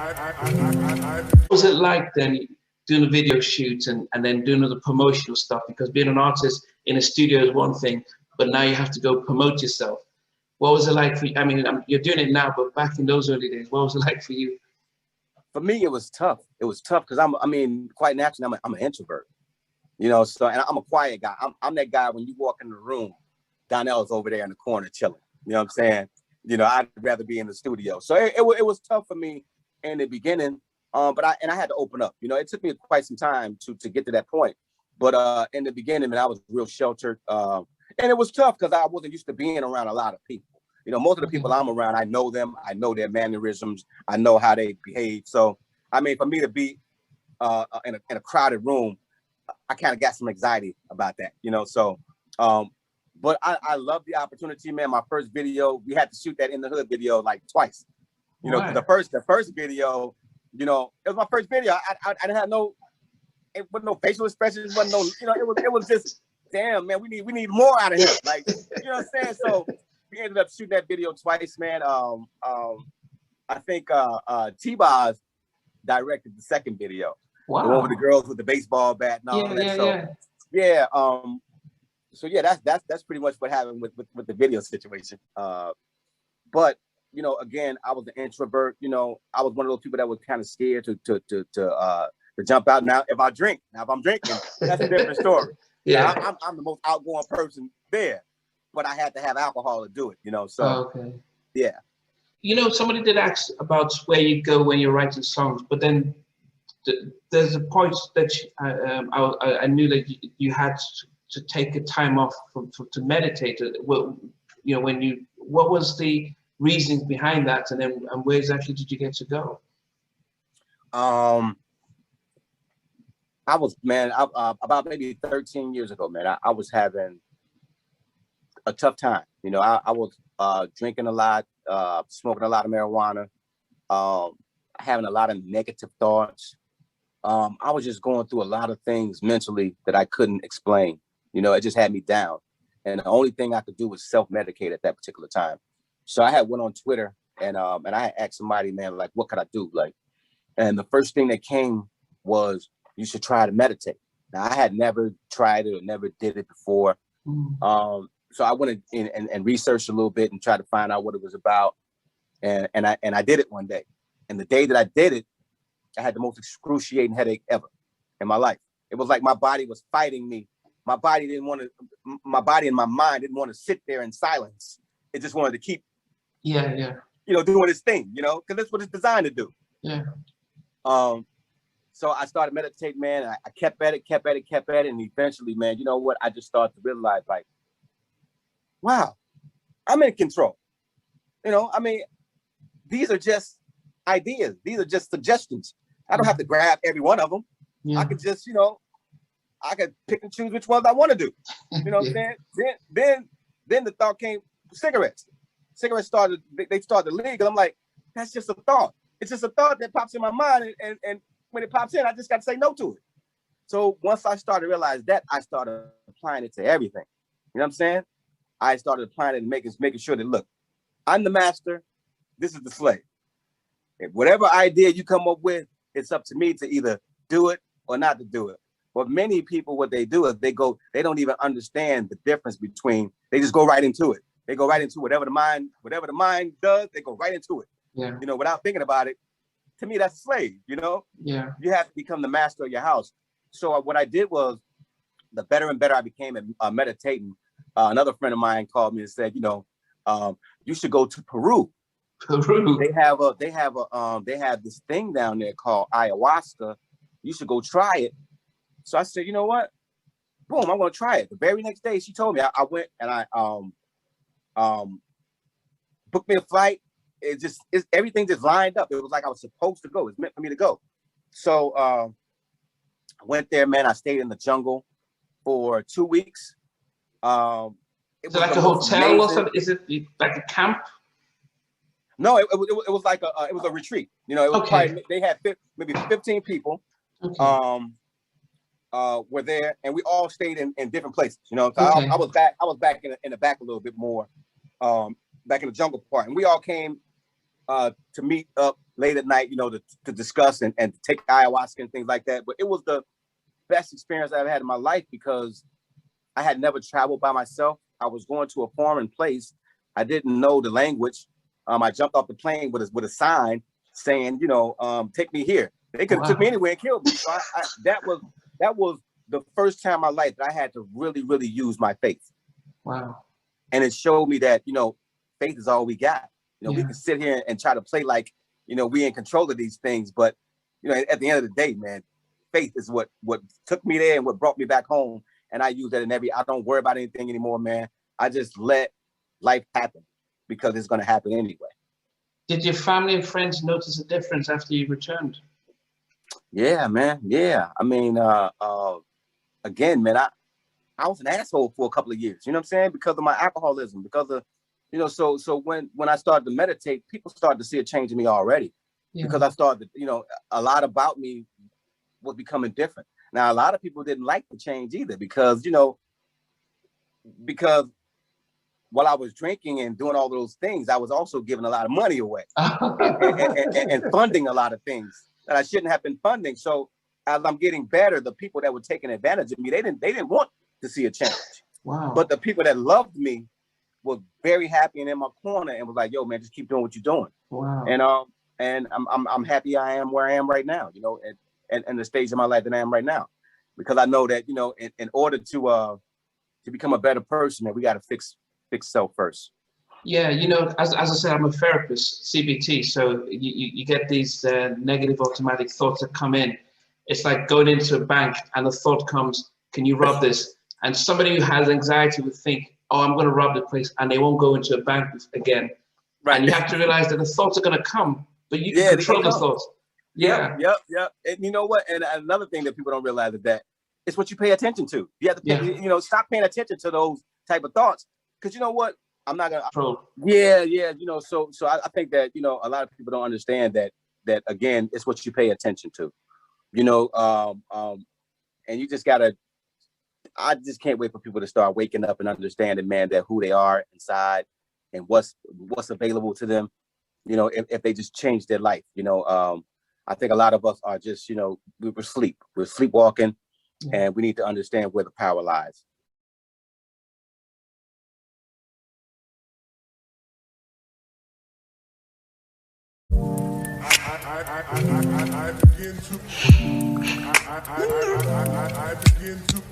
What was it like then doing a video shoot and then doing all the promotional stuff? Because being an artist in a studio is one thing, but now you have to go promote yourself. What was it like for you? I mean, you're doing it now, but back in those early days, what was it like for you? For me, it was tough. It was tough because quite naturally, I'm an introvert, you know. So, and I'm a quiet guy. I'm that guy when you walk in the room, Donell's over there in the corner chilling. You know what I'm saying? You know, I'd rather be in the studio. So it was tough for me in the beginning. But I had to open up. You know, it took me quite some time to get to that point. But in the beginning, man, I was real sheltered. And it was tough because I wasn't used to being around a lot of people. You know, most of the people I'm around, I know them. I know their mannerisms. I know how they behave. So, I mean, for me to be in a crowded room, I kind of got some anxiety about that, you know. So, but I love the opportunity, man. My first video, we had to shoot that In the Hood video like twice. You know, the first video, you know, it was my first video. I didn't have it wasn't no facial expressions, wasn't no, you know, it was just, damn, man, we need more out of him. Like, you know what I'm saying? So we ended up shooting that video twice, man. I think T-Boz directed the second video. Wow. The one with the girls with the baseball bat and all that. Yeah. So yeah, that's pretty much what happened with the video situation. But you know, again, I was an introvert. You know, I was one of those people that was kind of scared to jump out. Now, if I'm drinking, that's a different story. Yeah, now, I'm the most outgoing person there, but I had to have alcohol to do it. You know, so yeah. You know, somebody did ask about where you go when you're writing songs, but then there's a point that I knew that you had to take a time off to meditate. Well, you know, what was the reasons behind that, and where exactly did you get to go? I was, man, about maybe 13 years ago, man, I was having a tough time. You know, I was drinking a lot, smoking a lot of marijuana, having a lot of negative thoughts. I was just going through a lot of things mentally that I couldn't explain. You know, it just had me down. And the only thing I could do was self-medicate at that particular time. So I had went on Twitter and I had asked somebody, man, like, what could I do? Like, and the first thing that came was, you should try to meditate. Now, I had never tried it or never did it before. So I went in and researched a little bit and tried to find out what it was about. And I did it one day. And the day that I did it, I had the most excruciating headache ever in my life. It was like my body was fighting me. My body and my mind didn't want to sit there in silence. It just wanted to keep, you know, doing its thing, you know, because that's what it's designed to do. Yeah. So I started meditating, man. I kept at it. And eventually, man, you know what? I just started to realize, like, wow, I'm in control. You know, I mean, these are just ideas. These are just suggestions. I don't have to grab every one of them. Yeah. I could just, you know, I could pick and choose which ones I want to do. You know what I'm saying? Then the thought came, cigarettes. Cigarettes started legal. I'm like, that's just a thought. It's just a thought that pops in my mind. And when it pops in, I just got to say no to it. So once I started to realize that, I started applying it to everything. You know what I'm saying? I started applying it and making sure that, look, I'm the master. This is the slave. And whatever idea you come up with, it's up to me to either do it or not to do it. But many people, what they do is they don't even understand the difference between, they just go right into it. They go right into whatever the mind does, they go right into it. Yeah. You know, without thinking about it. To me, that's a slave, you know? Yeah. You have to become the master of your house. So what I did was, the better and better I became at meditating, another friend of mine called me and said, you know, you should go to Peru. Peru. They have this thing down there called ayahuasca. You should go try it. So I said, you know what? Boom, I'm gonna try it. The very next day, she told me. I went and I booked me a flight. Everything just lined up. It was like I was supposed to go. It's meant for me to go. So I went there, man. I stayed in the jungle for 2 weeks. Is it like a hotel or something? Is it like a camp? No, it was like it was a retreat. You know, it was probably, they had maybe 15 people. Okay. Were there, and we all stayed in different places. You know, so I was back in the back a little bit more, back in the jungle part, and we all came to meet up late at night, to discuss and take ayahuasca and things like that. But it was the best experience I've had in my life because I had never traveled by myself. I was going to a foreign place. I didn't know the language. I jumped off the plane with a sign saying, take me here. They could have took me anywhere and killed me. So that was the first time in my life that I had to really, really use my faith. Wow. And it showed me that, faith is all we got. We can sit here and try to play like, we in control of these things. But, at the end of the day, man, faith is what took me there and what brought me back home. And I use that I don't worry about anything anymore, man. I just let life happen because it's going to happen anyway. Did your family and friends notice a difference after you returned? Yeah, man. Yeah. I mean, again, man, I was an asshole for a couple of years, you know what I'm saying? Because of my alcoholism, because of, so when I started to meditate, people started to see a change in me already because I started, a lot about me was becoming different. Now, a lot of people didn't like the change either because while I was drinking and doing all those things, I was also giving a lot of money away and funding a lot of things that I shouldn't have been funding. So as I'm getting better, the people that were taking advantage of me, they didn't want to see a change. Wow. But the people that loved me were very happy and in my corner and was like, yo, man, just keep doing what you're doing. Wow. And I'm happy I am where I am right now, and the stage of my life that I am right now. Because I know that, in order to become a better person, that we got to fix self first. Yeah, as I said, I'm a therapist, CBT, so you get these negative automatic thoughts that come in. It's like going into a bank and the thought comes, can you rob this? And somebody who has anxiety would think, oh, I'm going to rob the place, and they won't go into a bank again. Right. And you have to realize that the thoughts are going to come, but you can control the thoughts. Yep. And you know what? And another thing that people don't realize is that it's what you pay attention to. You have to pay, stop paying attention to those type of thoughts. Because you know what? I'm not gonna. Yeah. So I think that a lot of people don't understand that again, it's what you pay attention to. And you just gotta. I just can't wait for people to start waking up and understanding, man, that who they are inside and what's available to them. If they just change their life. I think a lot of us are just we're sleepwalking, and we need to understand where the power lies. I begin to